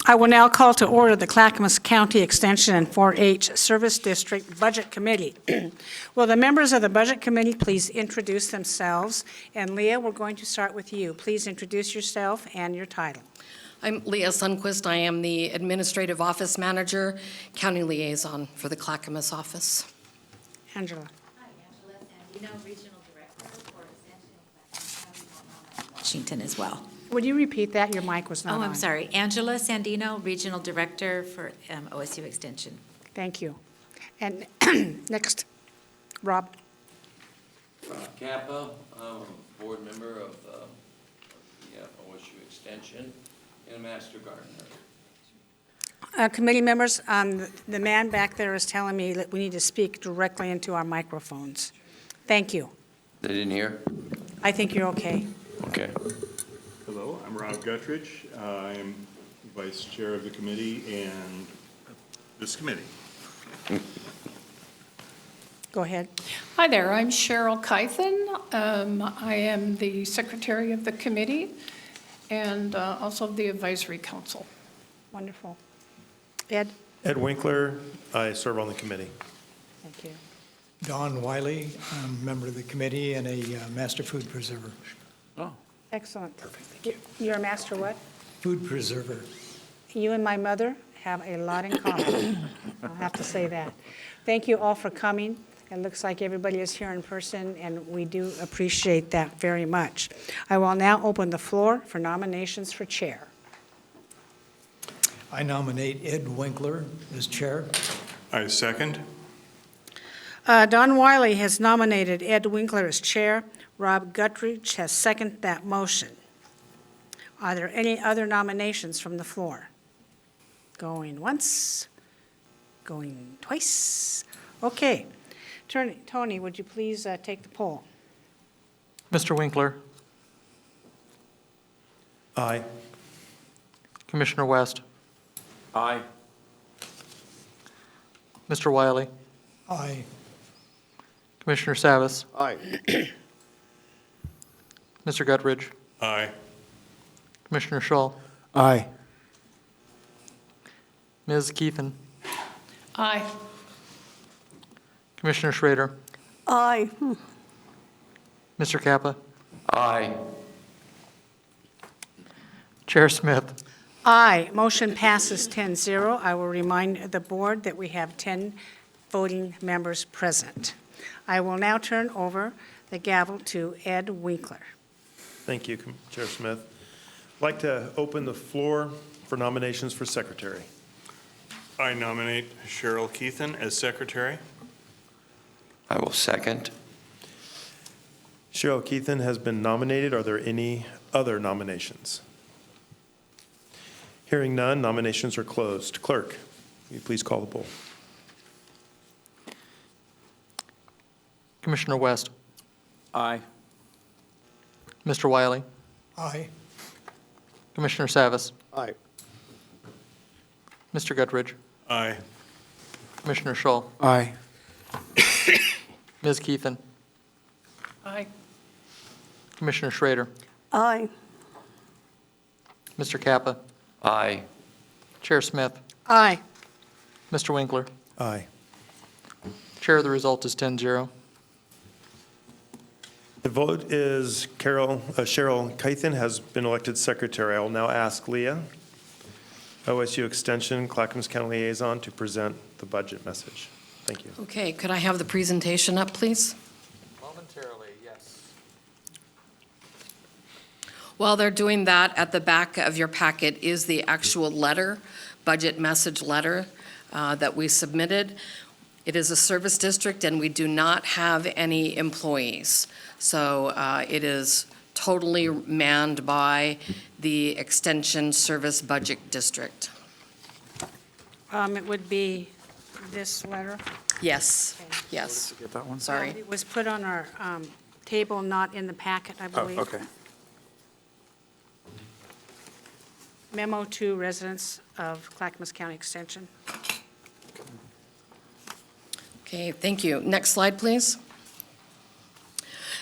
I will now call to order the Clackamas County Extension and 4-H Service District Budget Committee. Will the members of the Budget Committee please introduce themselves? And Leah, we're going to start with you. Please introduce yourself and your title. I'm Leah Sundquist. I am the Administrative Office Manager, County Liaison for the Clackamas office. Angela. Hi, Angela Sandino, Regional Director for Extension in Clackamas County, Washington as well. Would you repeat that? Your mic was not on. Oh, I'm sorry. Angela Sandino, Regional Director for OSU Extension. Thank you. And next, Rob. Kappa, I'm a board member of the OSU Extension and a Master Gardener. Committee members, the man back there is telling me that we need to speak directly into our microphones. Thank you. They didn't hear? I think you're okay. Okay. Hello, I'm Rob Guttridge. I am Vice Chair of the committee and this committee. Go ahead. Hi there, I'm Cheryl Kythen. I am the Secretary of the committee and also of the Advisory Council. Wonderful. Ed? Ed Winkler, I serve on the committee. Thank you. Don Wiley, I'm a member of the committee and a master food preserver. Oh. Excellent. Perfect, thank you. You're a master what? Food preserver. You and my mother have a lot in common. I'll have to say that. Thank you all for coming. It looks like everybody is here in person, and we do appreciate that very much. I will now open the floor for nominations for chair. I nominate Ed Winkler as chair. I second. Don Wiley has nominated Ed Winkler as chair. Rob Guttridge has seconded that motion. Are there any other nominations from the floor? Going once, going twice. Okay. Tony, would you please take the poll? Mr. Winkler, Aye. Commissioner West, Aye. Mr. Wiley, Aye. Commissioner Savas, Aye. Mr. Guttridge, Aye. Commissioner Shull, Aye. Ms. Keithen, Aye. Commissioner Schrader, Aye. Mr. Kappa, Aye. Chair Smith. Aye. Motion passes 10-0. I will remind the board that we have 10 voting members present. I will now turn over the gavel to Ed Winkler. Thank you, Chair Smith. I'd like to open the floor for nominations for secretary. I nominate Cheryl Keithen as secretary. I will second. Cheryl Keithen has been nominated. Are there any other nominations? Hearing none, nominations are closed. Clerk, will you please call the poll? Commissioner West, Aye. Mr. Wiley, Aye. Commissioner Savas, Aye. Mr. Guttridge, Aye. Commissioner Shull, Aye. Ms. Keithen, Aye. Commissioner Schrader, Aye. Mr. Kappa, Aye. Chair Smith, Aye. Mr. Winkler. Aye. Chair, the result is 10-0. The vote is Cheryl Keithen has been elected secretary. I will now ask Leah, OSU Extension, Clackamas County Liaison, to present the budget message. Thank you. Okay, could I have the presentation up, please? Momentarily, yes. While they're doing that, at the back of your packet is the actual letter, budget message letter that we submitted. It is a service district, and we do not have any employees. So it is totally manned by the Extension Service Budget District. It would be this letter. Yes, yes. Get that one? Sorry. It was put on our table, not in the packet, I believe. Okay. Memo to residents of Clackamas County Extension. Okay, thank you. Next slide, please.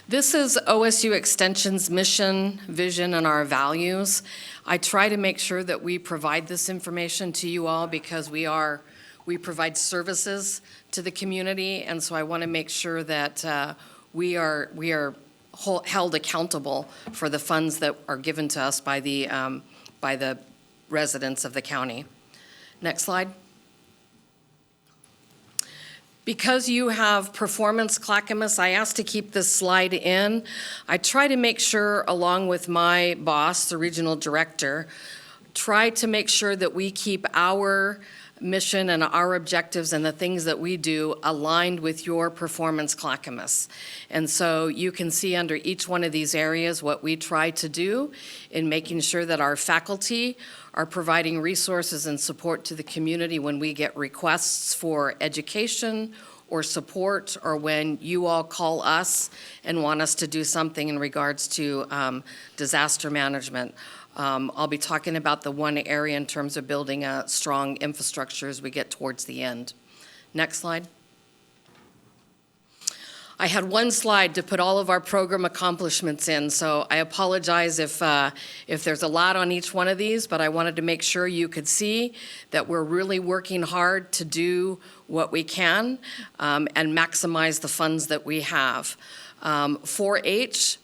This is OSU Extension's mission, vision, and our values. I try to make sure that we provide this information to you all because we provide services to the community, and so I want to make sure that we are held accountable for the funds that are given to us by the residents of the county. Next slide. Because you have performance Clackamas, I asked to keep this slide in. I try to make sure, along with my boss, the regional director, try to make sure that we keep our mission and our objectives and the things that we do aligned with your performance Clackamas. And so you can see under each one of these areas what we try to do in making sure that our faculty are providing resources and support to the community when we get requests for education or support, or when you all call us and want us to do something in regards to disaster management. I'll be talking about the one area in terms of building a strong infrastructure as we get towards the end. Next slide. I had one slide to put all of our program accomplishments in, so I apologize if there's a lot on each one of these, but I wanted to make sure you could see that we're really working hard to do what we can and maximize the funds that we have. 4-H,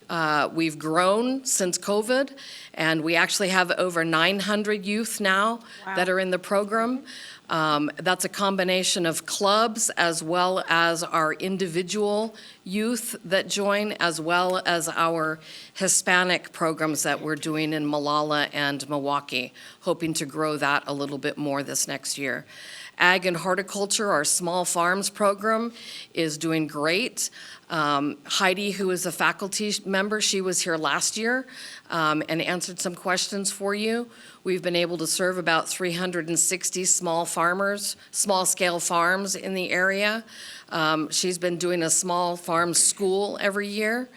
we've grown since COVID, and we actually have over 900 youth now that are in the program. That's a combination of clubs as well as our individual youth that join, as well as our Hispanic programs that we're doing in Malala and Milwaukee, hoping to grow that a little bit more this next year. Ag and horticulture, our small farms program, is doing great. Heidi, who is a faculty member, she was here last year and answered some questions for you. We've been able to serve about 360 small-scale farms in the area. She's been doing a small farm school every year.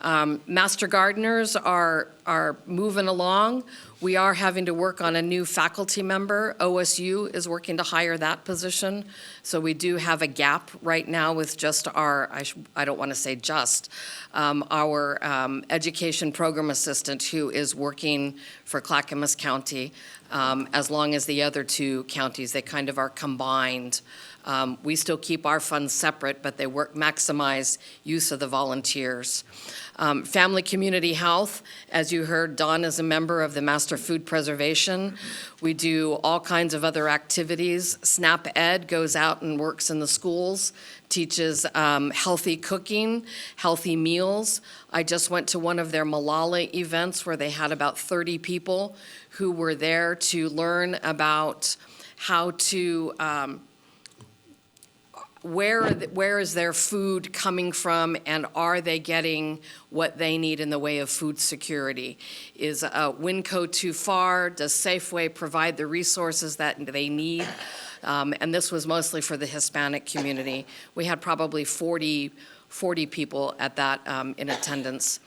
Master gardeners are moving along. We are having to work on a new faculty member. OSU is working to hire that position. So we do have a gap right now with just our, I don't want to say just, our education program assistant who is working for Clackamas County, as long as the other two counties, they kind of are combined. We still keep our funds separate, but they maximize use of the volunteers. Family Community Health, as you heard, Dawn is a member of the Master Food Preservation. We do all kinds of other activities. SNAP Ed goes out and works in the schools, teaches healthy cooking, healthy meals. I just went to one of their Malala events where they had about 30 people who were there to learn about how to where is their food coming from, and are they getting what they need in the way of food security? Is WinCo too far? Does Safeway provide the resources that they need? And this was mostly for the Hispanic community. We had probably 40 people at that in attendance.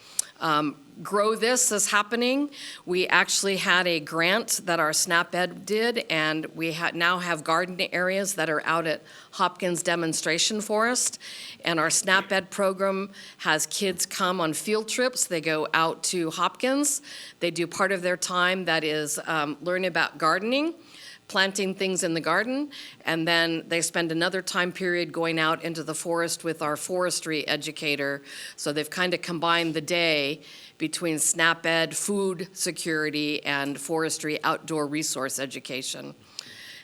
Grow This is happening. We actually had a grant that our SNAP Ed did, and we now have garden areas that are out at Hopkins Demonstration Forest. And our SNAP Ed program has kids come on field trips. They go out to Hopkins. They do part of their time that is learning about gardening, planting things in the garden, and then they spend another time period going out into the forest with our forestry educator. So they've kind of combined the day between SNAP Ed, food security, and forestry outdoor resource education.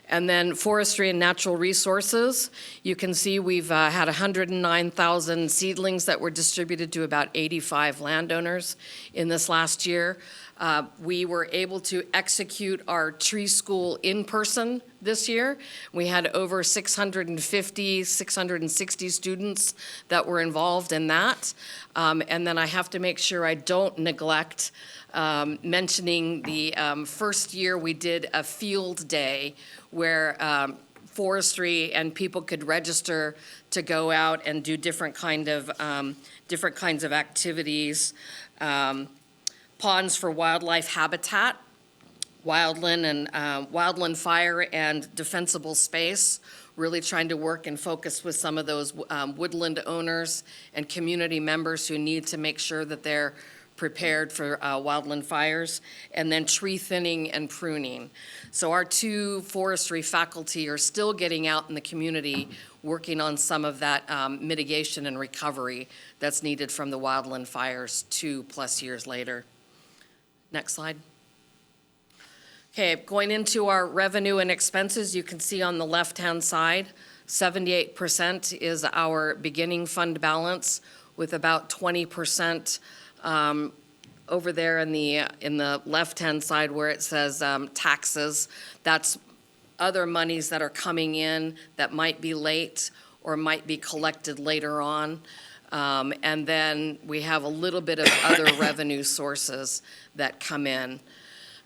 And then forestry and natural resources, you can see we've had 109,000 seedlings that were distributed to about 85 landowners in this last year. We were able to execute our tree school in person this year. We had over 660 students that were involved in that. And then I have to make sure I don't neglect mentioning the first year we did a field day where forestry and people could register to go out and do different kinds of activities. Ponds for wildlife habitat. wildland and wildland fire and defensible space, really trying to work and focus with some of those woodland owners and community members who need to make sure that they're prepared for wildland fires, and then tree thinning and pruning. So our 2 forestry faculty are still getting out in the community working on some of that mitigation and recovery that's needed from the wildland fires 2+ years later. Next slide. Okay, going into our revenue and expenses, you can see on the left-hand side, 78% is our beginning fund balance, with about 20% over there in the left-hand side where it says taxes. That's other monies that are coming in that might be late or might be collected later on. And then we have a little bit of other revenue sources that come in.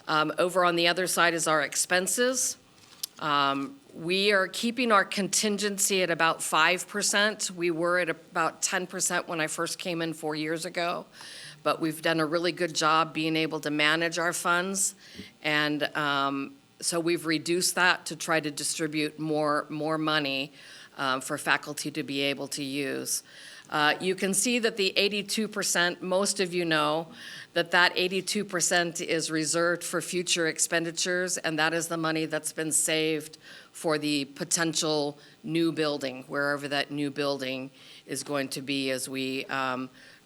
Over on the other side is our expenses. We are keeping our contingency at about 5%. We were at about 10% when I first came in 4 years ago, but we've done a really good job being able to manage our funds. And so we've reduced that to try to distribute more money for faculty to be able to use. You can see that the 82%, most of you know that 82% is reserved for future expenditures, and that is the money that's been saved for the potential new building, wherever that new building is going to be as we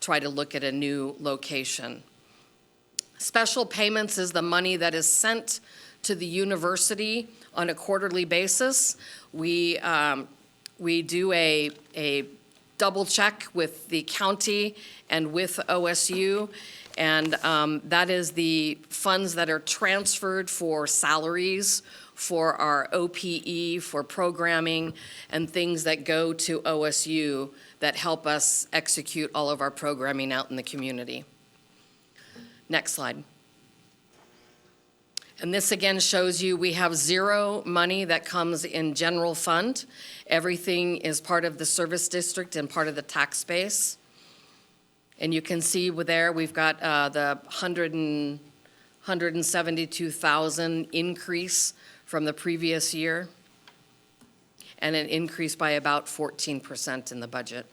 try to look at a new location. Special payments is the money that is sent to the university on a quarterly basis. We do a double check with the county and with OSU, and that is the funds that are transferred for salaries, for our OPE, for programming, and things that go to OSU that help us execute all of our programming out in the community. Next slide. And this again shows you we have 0 money that comes in general fund. Everything is part of the service district and part of the tax base. And you can see there we've got the 172,000 increase from the previous year, and an increase by about 14% in the budget.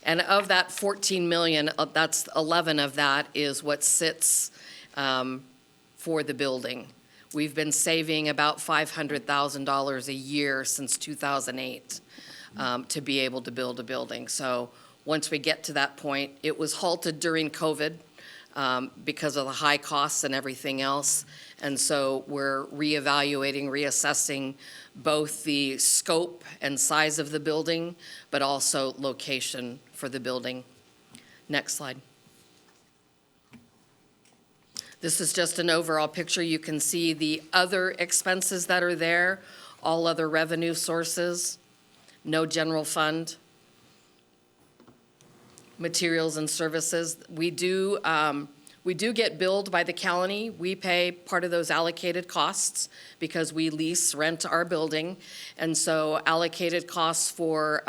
And of that 14 million, that's 11 of that is what sits for the building. We've been saving about $500,000 a year since 2008 to be able to build a building. So once we get to that point, it was halted during COVID because of the high costs and everything else. And so we're reevaluating, reassessing both the scope and size of the building, but also location for the building. Next slide. This is just an overall picture. You can see the other expenses that are there, all other revenue sources, no general fund, materials and services. We do get billed by the county. We pay part of those allocated costs because we lease, rent our building. And so allocated costs for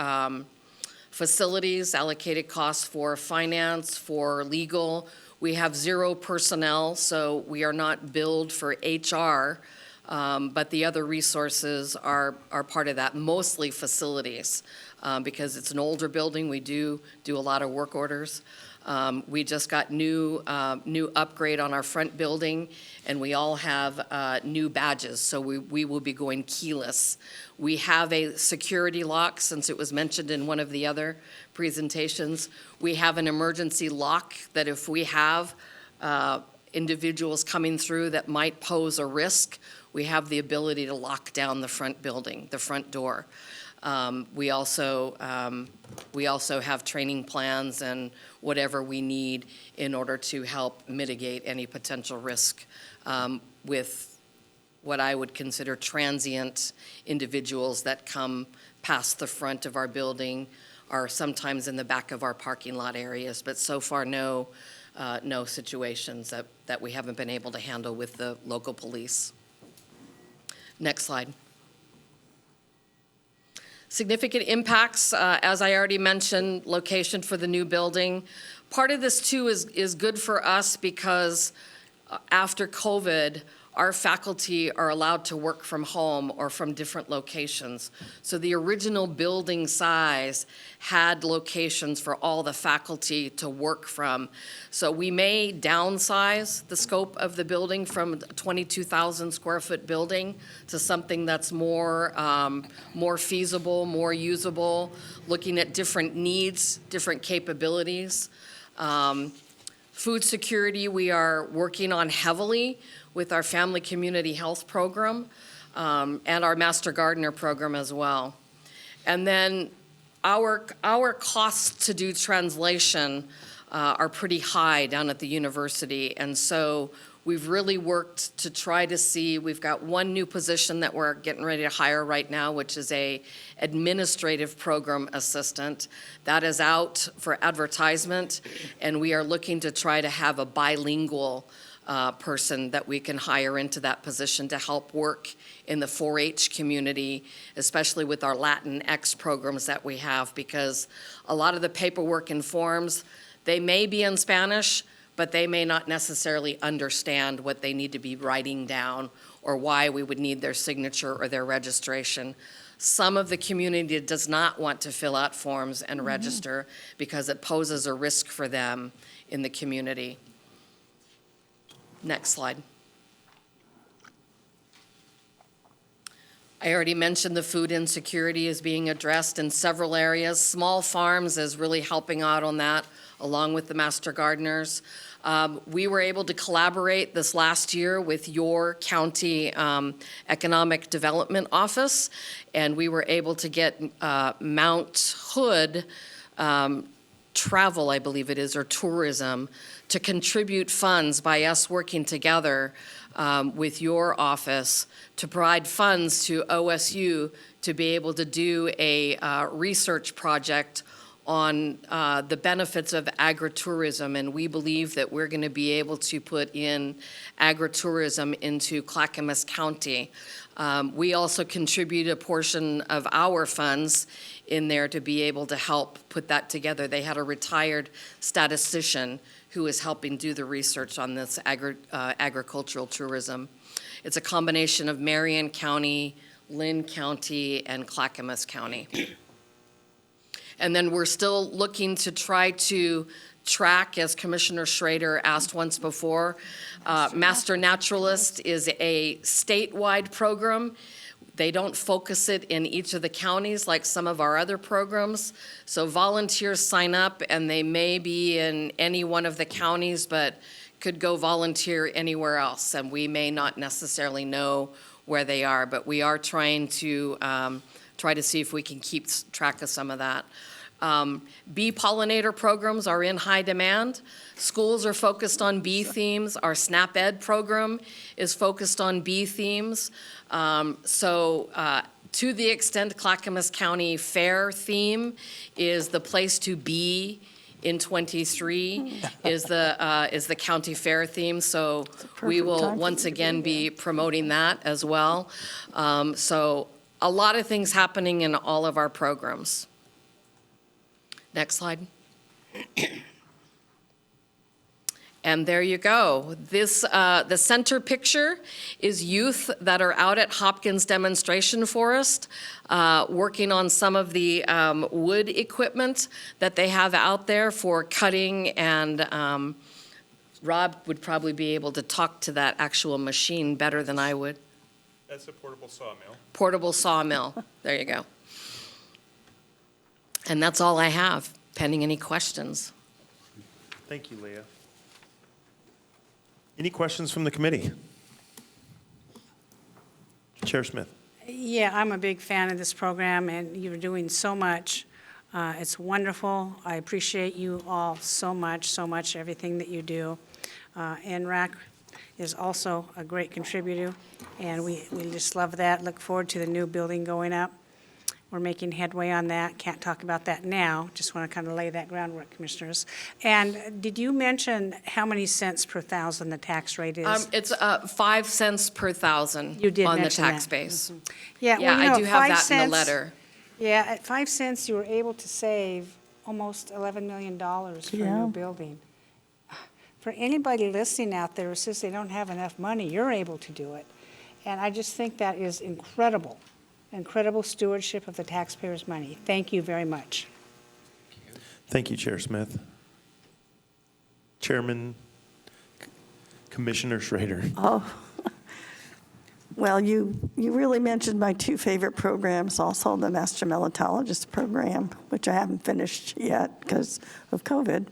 facilities, allocated costs for finance, for legal. We have 0 personnel, so we are not billed for HR, but the other resources are part of that, mostly facilities. Because it's an older building, we do a lot of work orders. We just got new upgrade on our front building, and we all have new badges, so we will be going keyless. We have a security lock, since it was mentioned in one of the other presentations. We have an emergency lock that if we have individuals coming through that might pose a risk, we have the ability to lock down the front building, the front door. We also have training plans and whatever we need in order to help mitigate any potential risk with what I would consider transient individuals that come past the front of our building or sometimes in the back of our parking lot areas. But so far, no situations that we haven't been able to handle with the local police. Next slide. Significant impacts, as I already mentioned, location for the new building. Part of this too is good for us because after COVID, our faculty are allowed to work from home or from different locations. So the original building size had locations for all the faculty to work from. So we may downsize the scope of the building from a 22,000 square foot building to something that's more feasible, more usable, looking at different needs, different capabilities. Food security, we are working on heavily with our Family Community Health Program and our Master Gardener Program as well. And then our costs to do translation are pretty high down at the university. And so we've really worked to try to see, we've got one new position that we're getting ready to hire right now, which is a administrative program assistant. That is out for advertisement, and we are looking to try to have a bilingual person that we can hire into that position to help work in the 4-H community, especially with our Latinx programs that we have, because a lot of the paperwork and forms, they may be in Spanish, but they may not necessarily understand what they need to be writing down or why we would need their signature or their registration. Some of the community does not want to fill out forms and register because it poses a risk for them in the community. Next slide. I already mentioned the food insecurity is being addressed in several areas. Small farms is really helping out on that, along with the Master Gardeners. We were able to collaborate this last year with your county economic development office, and we were able to get Mount Hood Travel, I believe it is, or tourism, to contribute funds by us working together with your office to provide funds to OSU to be able to do a research project on the benefits of agritourism, and we believe that we're going to be able to put in agritourism into Clackamas County. We also contribute a portion of our funds in there to be able to help put that together. They had a retired statistician who is helping do the research on this agricultural tourism. It's a combination of Marion County, Lynn County, and Clackamas County. And then we're still looking to try to track, as Commissioner Schrader asked once before, Master Naturalist is a statewide program. They don't focus it in each of the counties like some of our other programs. So volunteers sign up and they may be in any one of the counties, but could go volunteer anywhere else. And we may not necessarily know where they are, but we are trying to try to see if we can keep track of some of that. Bee pollinator programs are in high demand. Schools are focused on bee themes. Our SNAP Ed program is focused on bee themes. To the extent Clackamas County Fair theme is the place to be in 23 is the county fair theme. So we will once again be promoting that as well. So a lot of things happening in all of our programs. Next slide. And there you go. This, the center picture is youth that are out at Hopkins Demonstration Forest, working on some of the wood equipment that they have out there for cutting, and Rob would probably be able to talk to that actual machine better than I would. That's a portable sawmill. Portable sawmill. There you go. And that's all I have, pending any questions. Thank you, Leah. Any questions from the committee? Chair Smith. Yeah, I'm a big fan of this program, and you're doing so much. It's wonderful. I appreciate you all so much, everything that you do. NRAC is also a great contributor, and we just love that. Look forward to the new building going up. We're making headway on that. Can't talk about that now. Just want to kind of lay that groundwork, Commissioners. And did you mention how many cents per thousand the tax rate is? It's 5 cents per thousand You did on the mention tax that. base. Yeah, Yeah, well, you I know, do have 5 that in cents, the letter. Yeah, at 5 cents, you were able to save almost $11 million for a new building. for anybody listening out there who says they don't have enough money, you're able to do it. And I just think that is incredible stewardship of the taxpayers' money. Thank you very much. Thank you, Chair Smith. Chairman, Commissioner Schrader. Oh, well, you really mentioned my two favorite programs, also the Master Melitologist program, which I haven't finished yet because of COVID.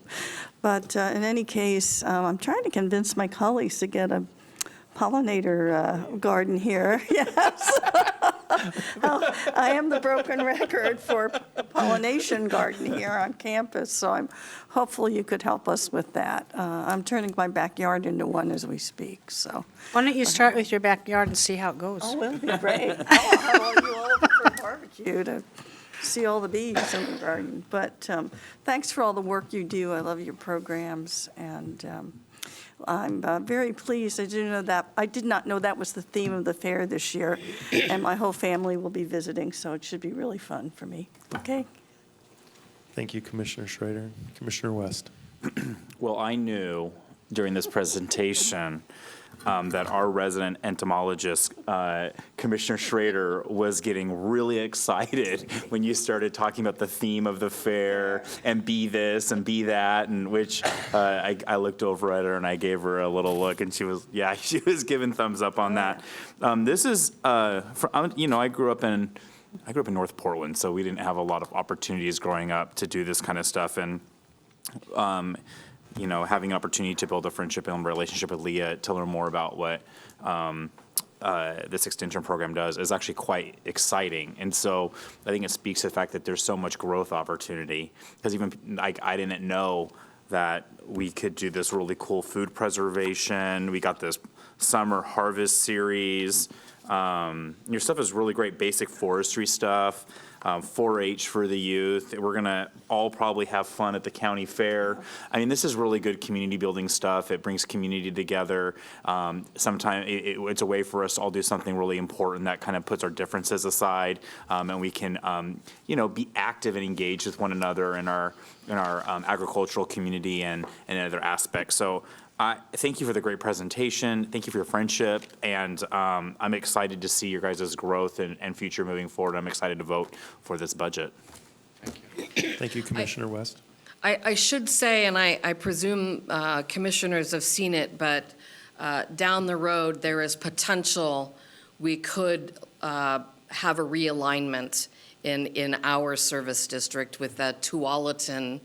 But in any case, I'm trying to convince my colleagues to get a pollinator garden here. Yes. I am the broken record for a pollination garden here on campus, so hopefully you could help us with that. I'm turning my backyard into one as we speak, so. Why don't you start with your backyard and see how it goes? Oh, it'll be great. I'll have all you all over for a barbecue to see all the bees in the garden. But thanks for all the work you do. I love your programs, and I'm very pleased. I did not know that was the theme of the fair this year, and my whole family will be visiting, so it should be really fun for me. Okay? Thank you, Commissioner Schrader. Commissioner West. Well, I knew during this presentation that our resident entomologist, Commissioner Schrader, was getting really excited when you started talking about the theme of the fair and be this and be that, and which I looked over at her and I gave her a little look, and she was giving thumbs up on that. This is, I grew up in North Portland, so we didn't have a lot of opportunities growing up to do this kind of stuff, and having an opportunity to build a friendship and relationship with Leah to learn more about what this extension program does is actually quite exciting. And so I think it speaks to the fact that there's so much growth opportunity, because even I didn't know that we could do this really cool food preservation. We got this summer harvest series. Your stuff is really great, basic forestry stuff. 4-H for the youth. We're going to all probably have fun at the county fair. I mean, this is really good community building stuff. It brings community together. Sometimes it's a way for us to all do something really important that kind of puts our differences aside, and we can, be active and engaged with one another in our agricultural community and other aspects. So thank you for the great presentation. Thank you for your friendship, and I'm excited to see your guys' growth and future moving forward. I'm excited to vote for this budget. Thank you, Commissioner West. I should say, and I presume commissioners have seen it, but down the road, there is potential we could have a realignment in our service district with that Tualatin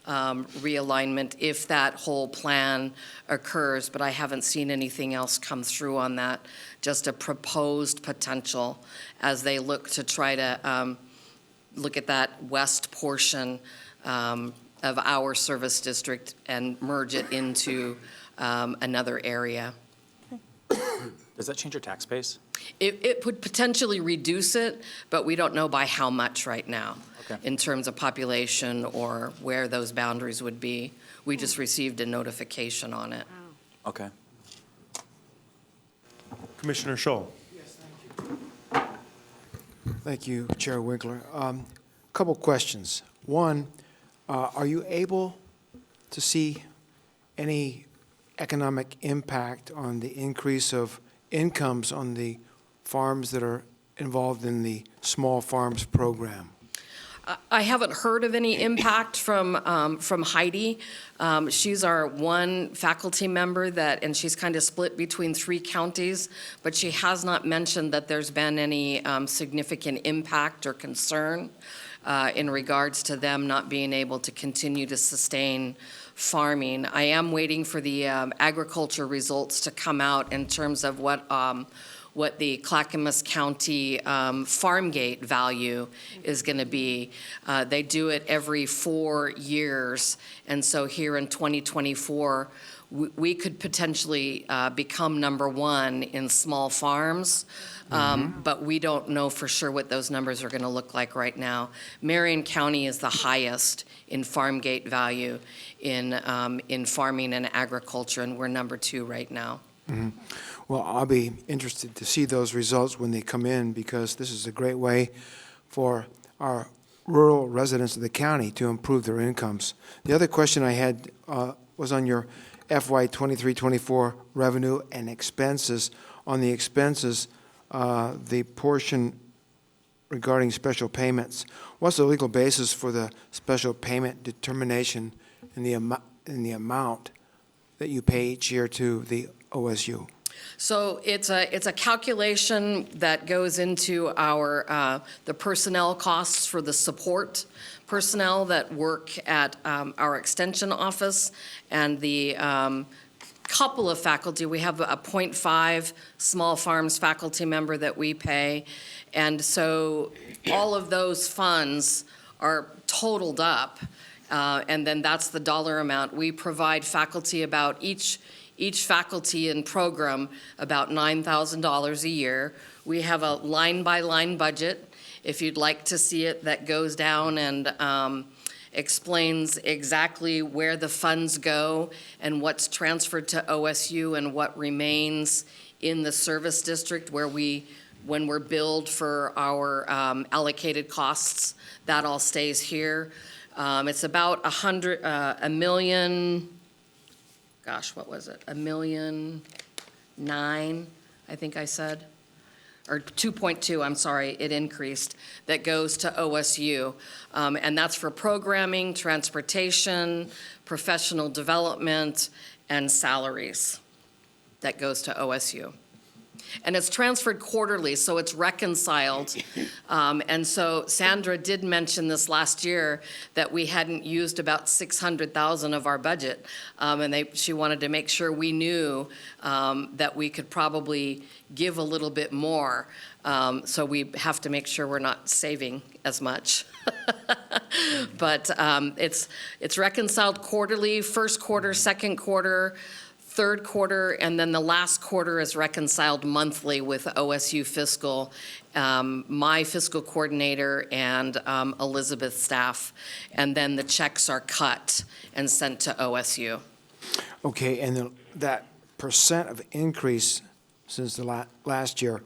realignment if that whole plan occurs, but I haven't seen anything else come through on that, just a proposed potential as they look to try to look at that west portion of our service district and merge it into another area. Does that change your tax base? It would potentially reduce it, but we don't know by how much right now. Okay. In terms of population or where those boundaries would be. We just received a notification on it. Okay. Commissioner Scholl. Thank you, Chair Winkler. Couple questions. One, are you able to see any economic impact on the increase of incomes on the farms that are involved in the small farms program? I haven't heard of any impact from Heidi. She's our one faculty member and she's kind of split between 3 counties, but she has not mentioned that there's been any significant impact or concern in regards to them not being able to continue to sustain farming. I am waiting for the agriculture results to come out in terms of what the Clackamas County farm gate value is going to be. They do it every 4 years, and so here in 2024, we could potentially become #1 in small farms, but we don't know for sure what those numbers are going to look like right now. Marion County is the highest in farm gate value in farming and agriculture, and we're #2 right now. Mm-hmm. Well, I'll be interested to see those results when they come in, because this is a great way for our rural residents of the county to improve their incomes. The other question I had was on your FY 23-24 revenue and expenses. On the expenses, the portion regarding special payments, what's the legal basis for the special payment determination in the amount that you pay each year to the OSU? So it's a calculation that goes into our, the personnel costs for the support personnel that work at our extension office and the couple of faculty. We have a .5 small farms faculty member that we pay. And so all of those funds are totaled up, and then that's the dollar amount. We provide faculty about each faculty and program about $9,000 a year. We have a line-by-line budget, if you'd like to see it, that goes down and explains exactly where the funds go and what's transferred to OSU and what remains in the service district when we're billed for our allocated costs, that all stays here. It's about a million, gosh, what was it? $1.9 million, I think I said, or 2.2, I'm sorry, it increased, that goes to OSU. And that's for programming, transportation, professional development, and salaries that goes to OSU. And it's transferred quarterly, so it's reconciled. And so Sandra did mention this last year that we hadn't used about $600,000 of our budget. And she wanted to make sure we knew that we could probably give a little bit more. So we have to make sure we're not saving as much. But it's reconciled quarterly, first quarter, second quarter, third quarter, and then the last quarter is reconciled monthly with OSU Fiscal, my fiscal coordinator, and Elizabeth's staff. And then the checks are cut and sent to OSU. Okay, and that percent of increase since the last year,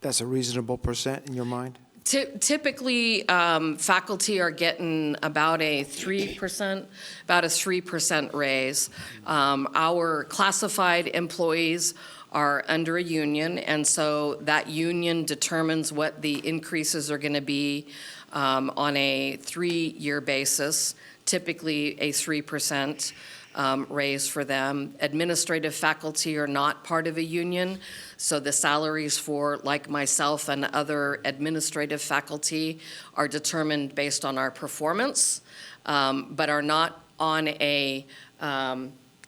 that's a reasonable percent in your mind? Typically, faculty are getting about a 3% raise. Our classified employees are under a union, and so that union determines what the increases are going to be on a 3-year basis, typically a 3% raise for them. Administrative faculty are not part of a union, so the salaries for, like myself and other administrative faculty, are determined based on our performance, but are not on a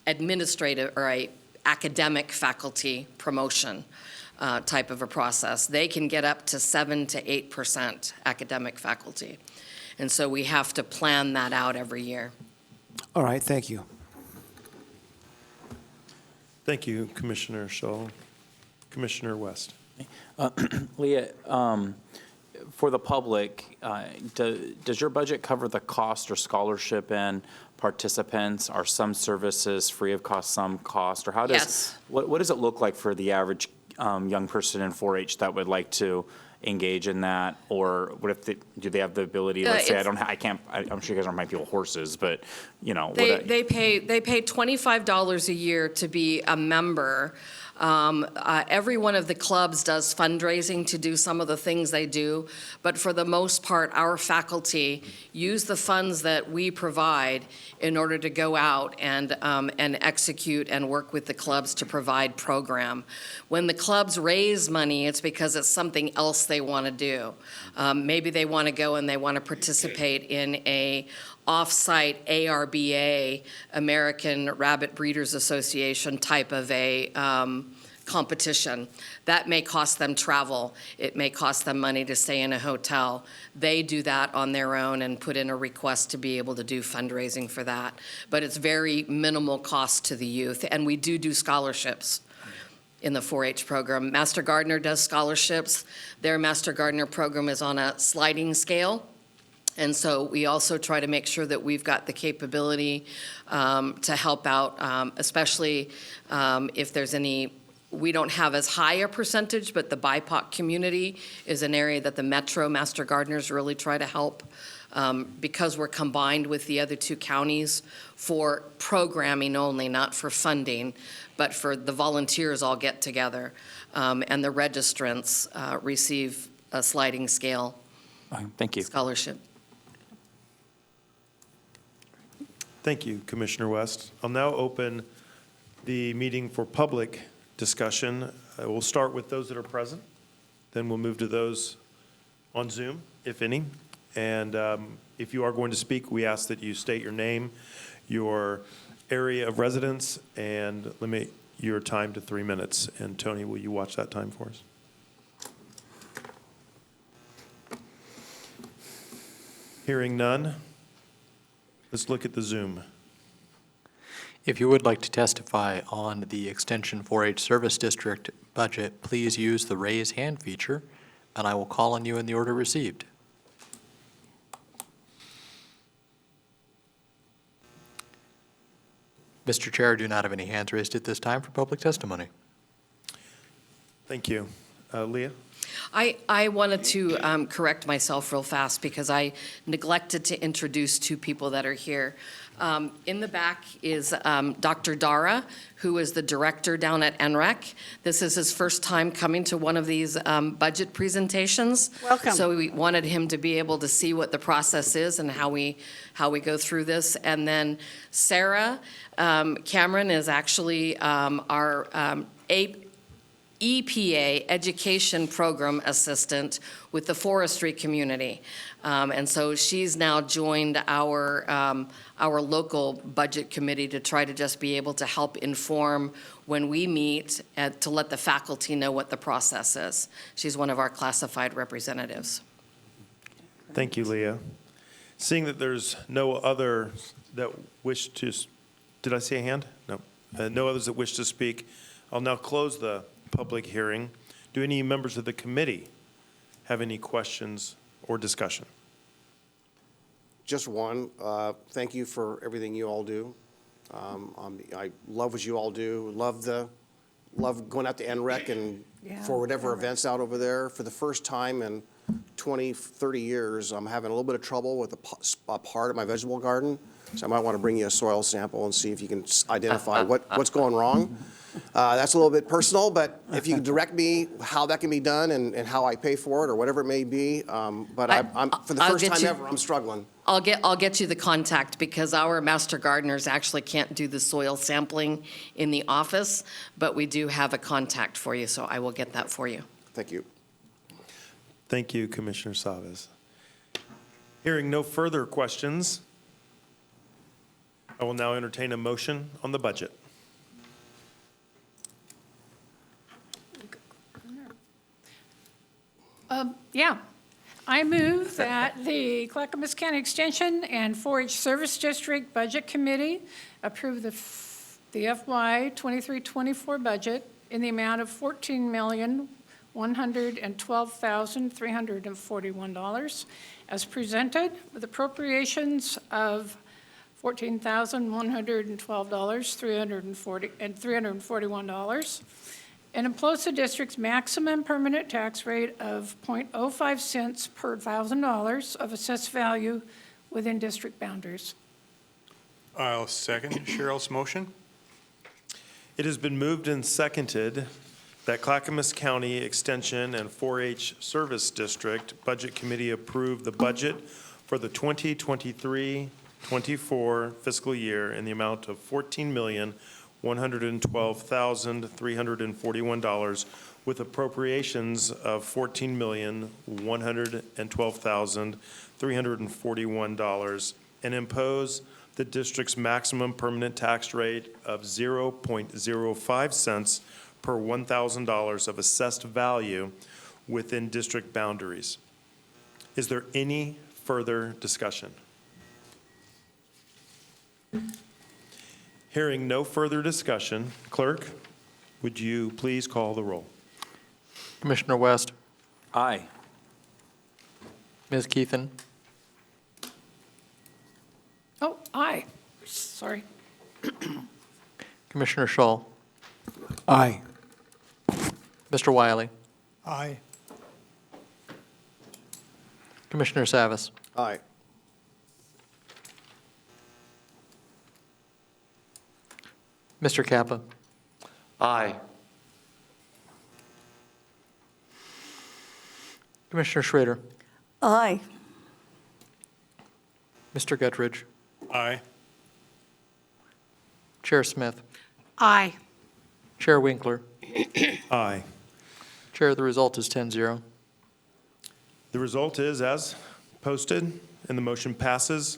administrative or a academic faculty promotion type of a process. They can get up to 7 to 8% academic faculty. And so we have to plan that out every year. All right, thank you. Thank you, Commissioner Shull. Commissioner West. Leah, for the public, does your budget cover the cost or scholarship and participants? Are some services free of cost, some cost? Or how does, Yes. What does it look like for the average young person in 4-H that would like to engage in that? Or what if do they have the ability, let's say I'm sure you guys aren't buying people horses, but you know. They pay $25 a year to be a member. Every one of the clubs does fundraising to do some of the things they do, but for the most part, our faculty use the funds that we provide in order to go out and execute and work with the clubs to provide program. When the clubs raise money, it's because it's something else they want to do. Maybe they want to go and they want to participate in a off-site ARBA, American Rabbit Breeders Association type of a competition. That may cost them travel. It may cost them money to stay in a hotel. They do that on their own and put in a request to be able to do fundraising for that. But it's very minimal cost to the youth. And we do scholarships in the 4-H program. Master Gardener does scholarships. Their Master Gardener program is on a sliding scale. And so we also try to make sure that we've got the capability to help out, especially if there's any, we don't have as high a percentage, but the BIPOC community is an area that the Metro Master Gardeners really try to help because we're combined with the other two counties for programming only, not for funding, but for the volunteers all get together. And the registrants receive a sliding scale Thank you. scholarship. Thank you, Commissioner West. I'll now open the meeting for public discussion. We'll start with those that are present, then we'll move to those on Zoom, if any. And if you are going to speak, we ask that you state your name, your area of residence, and limit your time to 3 minutes. And Tony, will you watch that time for us? Hearing none, let's look at the Zoom. If you would like to testify on the Extension 4-H Service District budget, please use the raise hand feature, and I will call on you in the order received. Mr. Chair, I do not have any hands raised at this time for public testimony. Thank you. Leah? I wanted to correct myself real fast because I neglected to introduce two people that are here. In the back is Dr. Dara, who is the director down at NREC. This is his first time coming to one of these budget presentations. Welcome. So we wanted him to be able to see what the process is and how we go through this. And then Sarah Cameron is actually our EPA Education Program Assistant with the forestry community. And so she's now joined our local budget committee to try to just be able to help inform when we meet and to let the faculty know what the process is. She's one of our classified representatives. Thank you, Leah. Seeing that there's no other that wish to, did I see a hand? No. No others that wish to speak. I'll now close the public hearing. Do any members of the committee have any questions or discussion? Just one. Thank you for everything you all do. I love what you all do. Love going out to NREC and for whatever events out over there. For the first time in 20, 30 years, I'm having a little bit of trouble with a part of my vegetable garden. So I might want to bring you a soil sample and see if you can identify what's going wrong. That's a little bit personal, but if you can direct me how that can be done and how I pay for it or whatever it may be. But I'm for the first time ever, I'm struggling. I'll get you the contact because our master gardeners actually can't do the soil sampling in the office, but we do have a contact for you, so I will get that for you. Thank you. Thank you, Commissioner Savas. Hearing no further questions, I will now entertain a motion on the budget. I move that the Clackamas County Extension and 4-H Service District Budget Committee approve the FY 23-24 budget in the amount of $14,112,341 as presented, with appropriations of $14,112, $341, and impose the district's maximum permanent tax rate of 0.05 cents per $1,000 of assessed value within district boundaries. I'll second Cheryl's motion. It has been moved and seconded that Clackamas County Extension and 4-H Service District Budget Committee approve the budget for the 2023-24 fiscal year in the amount of $14,112,341 with appropriations of $14,112,341 and impose the district's maximum permanent tax rate of 0.05 cents per $1,000 of assessed value within district boundaries. Is there any further discussion? Hearing no further discussion, clerk, would you please call the roll? Commissioner West, Aye. Ms. Keithan, Oh, aye. Sorry. Commissioner Shull, Aye. Mr. Wiley, Aye. Commissioner Savas, Aye. Mr. Kappa. Aye. Commissioner Schrader. Aye. Mr. Guttridge. Aye. Chair Smith. Aye. Chair Winkler. Aye. Chair, the result is 10-0. The result is as posted, and the motion passes.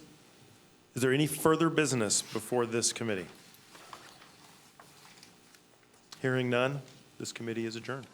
Is there any further business before this committee? Hearing none, this committee is adjourned.